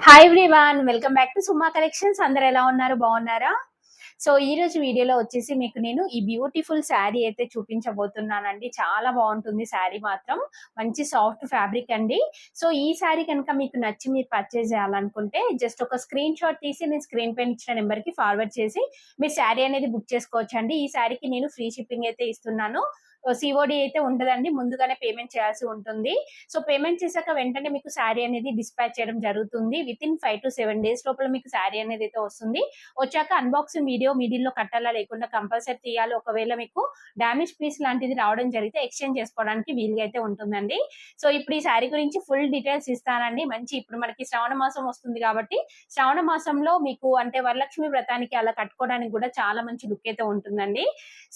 Hi everyone, welcome back to Suma collections. అందరు ఎలా ఉన్నారు? బాగున్నారా? సో ఈ రోజు వీడియోలో వచ్చేసి మీకు నేను ఈ బ్యూటిఫుల్ శారీ అయితే చూపించబోతున్నానండి. చాలా బాగుంటుంది శారీ మాత్రం. మంచి సాఫ్ట్ ఫ్యాబ్రిక్ అండి. సో ఈ శారీ కనుక మీకు నచ్చి మీరు పర్చేజ్ చేయాలనుకుంటే జస్ట్ ఒక స్క్రీన్ షాట్ తీసి నేను స్క్రీన్ పైన ఇచ్చిన నెంబర్ కి ఫార్వర్డ్ చేసి మీరు శారీ అనేది బుక్ చేసుకోవచ్చండి. ఈ శారీకి నేను ఫ్రీ షిప్పింగ్ అయితే ఇస్తున్నాను. సిఓడి అయితే ఉండదండి, ముందుగానే పేమెంట్ చేయాల్సి ఉంటుంది. సో పేమెంట్ చేశాక వెంటనే మీకు శారీ అనేది డిస్పాచ్ చేయడం జరుగుతుంది. వితిన్ 5 to 7 days లోపల మీకు శారీ అనేది అయితే వస్తుంది. వచ్చాక అన్బాక్సింగ్ వీడియో మిడిల్ లో కట్టాలా లేకుండా కంపల్సరీ తీయాలి. ఒకవేళ మీకు డ్యామేజ్ పీస్ లాంటిది రావడం జరిగితే ఎక్స్చేంజ్ చేసుకోవడానికి వీలుగా అయితే ఉంటుందండి. సో ఇప్పుడు ఈ శారీ గురించి ఫుల్ డీటెయిల్స్ ఇస్తానండి. మంచి ఇప్పుడు మనకి శ్రావణ మాసం వస్తుంది కాబట్టి శ్రావణ మాసంలో మీకు అంటే వరలక్ష్మి వ్రతానికి అలా కట్టుకోవడానికి కూడా చాలా మంచి లుక్ అయితే ఉంటుందండి.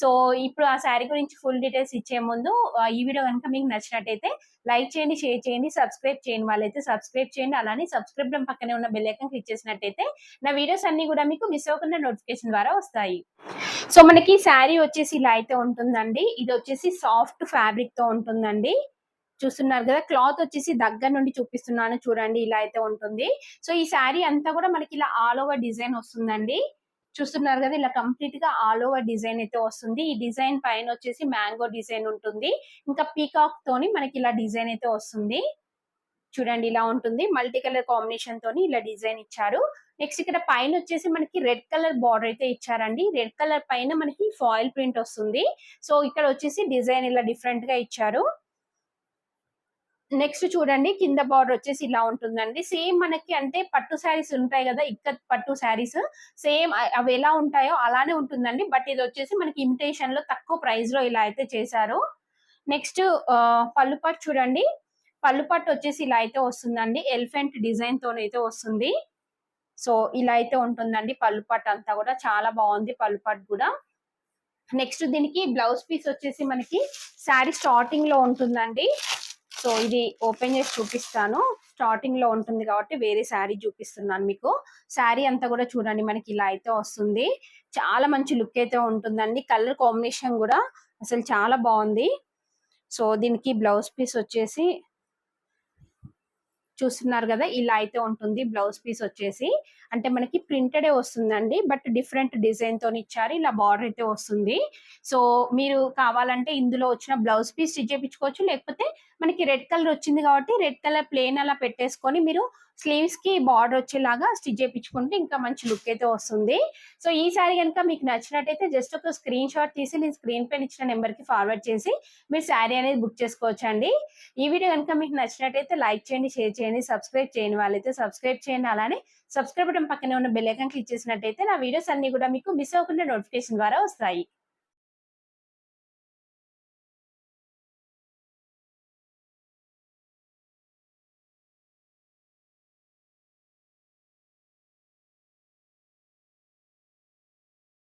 సో ఇప్పుడు ఆ శారీ గురించి ఫుల్ డీటెయిల్స్ ఇచ్చే ముందు ఈ వీడియో కనుక మీకు నచ్చినట్టయితే లైక్ చేయండి, షేర్ చేయండి, సబ్స్క్రైబ్ చేయండి వాళ్ళైతే సబ్స్క్రైబ్ చేయండి. అలానే సబ్స్క్రైబ్ పక్కనే ఉన్న బెల్ ఐకాన్ క్లిక్ చేసినట్టయితే నా వీడియోస్ అన్ని కూడా మీకు మిస్ అవ్వకుండా నోటిఫికేషన్ ద్వారా వస్తాయి. సో మనకి శారీ వచ్చేసి ఇలా అయితే ఉంటుందండి. ఇది వచ్చేసి సాఫ్ట్ ఫ్యాబ్రిక్ తో ఉంటుందండి. చూస్తున్నారు కదా, క్లాత్ వచ్చేసి దగ్గర నుండి చూపిస్తున్నాను చూడండి, ఇలా అయితే ఉంటుంది. సో ఈ శారీ అంతా కూడా మనకి ఇలా ఆల్ ఓవర్ డిజైన్ వస్తుందండి. చూస్తున్నారు కదా, ఇలా కంప్లీట్ గా ఆల్ ఓవర్ డిజైన్ అయితే వస్తుంది. ఈ డిజైన్ పైన వచ్చేసి మ్యాంగో డిజైన్ ఉంటుంది. ఇంకా పీకాక్ తోని మనకి ఇలా డిజైన్ అయితే వస్తుంది. చూడండి ఇలా ఉంటుంది. మల్టీ కలర్ కాంబినేషన్ తోని ఇలా డిజైన్ ఇచ్చారు. నెక్స్ట్ ఇక్కడ పైన వచ్చేసి మనకి రెడ్ కలర్ బార్డర్ అయితే ఇచ్చారండి. రెడ్ కలర్ పైన మనకి ఫాయిల్ ప్రింట్ వస్తుంది. సో ఇక్కడ వచ్చేసి డిజైన్ ఇలా డిఫరెంట్ గా ఇచ్చారు. నెక్స్ట్ చూడండి, కింద బార్డర్ వచ్చేసి ఇలా ఉంటుందండి. సేమ్ మనకి అంటే పట్టు శారీస్ ఉంటాయి కదా, ఇక్కత్ పట్టు శారీస్ సేమ్ అవి ఎలా ఉంటాయో అలానే ఉంటుందండి. బట్ ఇది వచ్చేసి మనకి ఇమిటేషన్ లో తక్కువ ప్రైస్ లో ఇలా అయితే చేశారు. నెక్స్ట్ పళ్ళు పట్టు చూడండి. పళ్ళు పట్టు వచ్చేసి ఇలా అయితే వస్తుందండి. ఎలిఫెంట్ డిజైన్ తోనైతే వస్తుంది. సో ఇలా అయితే ఉంటుందండి పళ్ళు పట్టు అంతా కూడా. చాలా బాగుంది పళ్ళు పట్టు కూడా. నెక్స్ట్ దీనికి బ్లౌజ్ పీస్ వచ్చేసి మనకి శారీ స్టార్టింగ్ లో ఉంటుందండి. సో ఇది ఓపెన్ చేసి చూపిస్తాను. స్టార్టింగ్ లో ఉంటుంది కాబట్టి వేరే శారీ చూపిస్తున్నాను మీకు. శారీ అంతా కూడా చూడండి మనకి ఇలా అయితే వస్తుంది. చాలా మంచి లుక్ అయితే ఉంటుందండి. కలర్ కాంబినేషన్ కూడా అసలు చాలా బాగుంది. సో దీనికి బ్లౌజ్ పీస్ వచ్చేసి చూస్తున్నారు కదా, ఇలా అయితే ఉంటుంది. బ్లౌజ్ పీస్ వచ్చేసి అంటే మనకి ప్రింటెడ్ వస్తుందండి, బట్ డిఫరెంట్ డిజైన్ తో ఇచ్చారు. ఇలా బార్డర్ అయితే వస్తుంది. సో మీరు కావాలంటే ఇందులో వచ్చిన బ్లౌజ్ పీస్ స్టిచ్ చేయించుకోవచ్చు. లేకపోతే మనకి రెడ్ కలర్ వచ్చింది కాబట్టి రెడ్ కలర్ ప్లేన్ అలా పెట్టేసుకొని మీరు స్లీవ్స్ కి బార్డర్ వచ్చేలాగా స్టిచ్ చేయించుకుంటే ఇంకా మంచి లుక్ అయితే వస్తుంది. సో ఈ సారీ కనుక మీకు నచ్చినట్టయితే జస్ట్ ఒక స్క్రీన్ షాట్ తీసి నేను స్క్రీన్ పైన ఇచ్చిన నెంబర్ కి ఫార్వర్డ్ చేసి మీరు శారీ అనేది బుక్ చేసుకోవచ్చండి. ఈ వీడియో కనుక మీకు నచ్చినట్టయితే లైక్ చేయండి, షేర్ చేయండి, సబ్స్క్రైబ్ చేయని వాళ్ళైతే సబ్స్క్రైబ్ చేయండి. అలానే సబ్స్క్రైబ్ బటన్ పక్కనే ఉన్న బెల్ ఐకాన్ క్లిక్ చేసినట్టయితే నా వీడియోస్ అన్ని కూడా మీకు మిస్ అవ్వకుండా నోటిఫికేషన్ ద్వారా వస్తాయి.